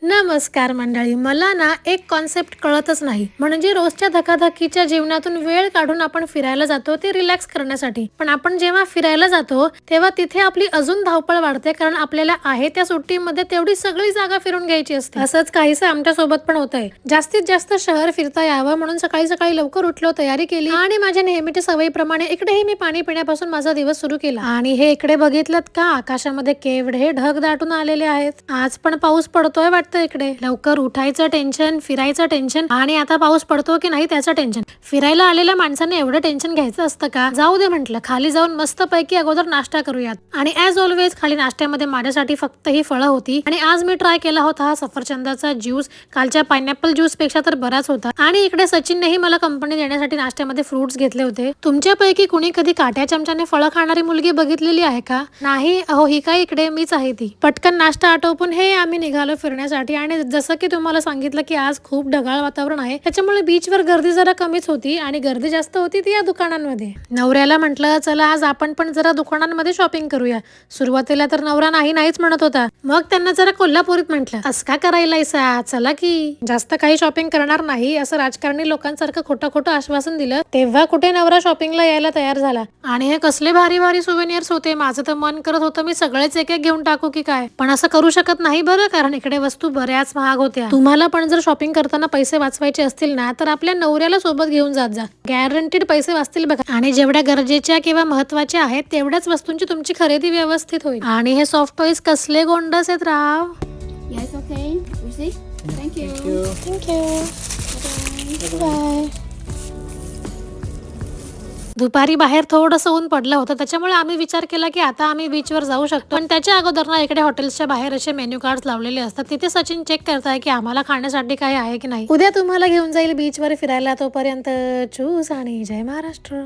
नमस्कार मंडळी. मला ना एक कॉन्सेप्ट कळतच नाही, म्हणजे रोजच्या धकाधकीच्या जीवनातून वेळ काढून आपण फिरायला जातो ते रिलॅक्स करण्यासाठी. पण आपण जेव्हा फिरायला जातो तेव्हा तिथे आपली अजून धावपळ वाढते, कारण आपल्याला आहे त्या सुट्टीमध्ये तेवढी सगळी जागा फिरून घ्यायची असते. असंच काहीसं आमच्या सोबत पण होतंय. जास्तीत जास्त शहर फिरता यावं म्हणून सकाळी सकाळी लवकर उठलो, तयारी केली आणि माझ्या नेहमीच्या सवयीप्रमाणे इकडेही मी पाणी पिण्यापासून माझा दिवस सुरू केला. आणि हे इकडे बघितलं का, आकाशामध्ये केवढे ढग दाटून आलेले आहेत. आज पण पाऊस पडतोय वाटतं. इकडे लवकर उठायचं टेन्शन, फिरायचं टेन्शन, आणि आता पाऊस पडतो की नाही त्याचं टेन्शन. फिरायला आलेल्या माणसाने एवढं टेन्शन घ्यायचं असतं का? जाऊ दे म्हटलं, खाली जाऊन मस्त पैकी अगोदर नाश्ता करूयात. आणि ऍज ऑलवेज खाली नाश्त्यामध्ये माझ्यासाठी फक्त ही फळं होती. आणि आज मी ट्राय केला होता हा सफरचंदाचा ज्यूस. कालच्या पायनॅपल ज्यूस पेक्षा तर बराच होता. आणि इकडे सचिननेही मला कंपनी देण्यासाठी नाश्त्यामध्ये फ्रुट्स घेतले होते. तुमच्यापैकी कुणी कधी काट्या चमच्याने फळं खाणारी मुलगी बघितलेली आहे का? नाही? अहो ही काय, इकडे मीच आहे ती. पटकन नाश्ता आटोपून हे आम्ही निघालो फिरण्यासाठी. आणि जसं की तुम्हाला सांगितलं की आज खूप ढगाळ वातावरण आहे, त्याच्यामुळे बीचवर गर्दी जरा कमीच होती आणि गर्दी जास्त होती ती या दुकानांमध्ये. नवऱ्याला म्हटलं चला आज आपण पण जरा दुकानांमध्ये शॉपिंग करूया. सुरुवातीला तर नवरा नाहीच म्हणत होता. मग त्यांना जरा कोल्हापुरीत म्हटलं, असं का करायलायसा, चला की. जास्त काही शॉपिंग करणार नाही असं राजकारणी लोकांसारखं खोटं आश्वासन दिलं, तेव्हा कुठे नवरा शॉपिंगला यायला तयार झाला. आणि हे कसले भारी भारी सुवेनियर्स होते. माझं तर मन करत होतं मी सगळेच एक एक घेऊन टाकू की काय, पण असं करू शकत नाही बरं, कारण इकडे वस्तू बऱ्याच महाग होत्या. तुम्हाला पण जर शॉपिंग करताना पैसे वाचवायचे असतील ना, तर आपल्या नवऱ्याला सोबत घेऊन जात जा. गॅरंटीड पैसे वाचतील बघा. आणि जेवढ्या गरजेच्या किंवा महत्वाच्या आहेत तेवढ्याच वस्तूंची तुमची खरेदी व्यवस्थित होईल. आणि हे सॉफ्ट टॉईज कसले गोंडस आहेत राव. Yes, okay. Receipt? Thank you. Bye. दुपारी बाहेर थोडंसं ऊन पडलं होतं, त्याच्यामुळे आम्ही विचार केला की आता आम्ही बीचवर जाऊ शकतो. पण त्याच्या अगोदर ना इकडे हॉटेल्सच्या बाहेर असे मेन्यू कार्ड लावलेले असतात. तिथे सचिन चेक करताय की आम्हाला खाण्यासाठी काय आहे की नाही. उद्या तुम्हाला घेऊन जाईल बीचवर फिरायला. तोपर्यंत चूस आणि जय महाराष्ट्र.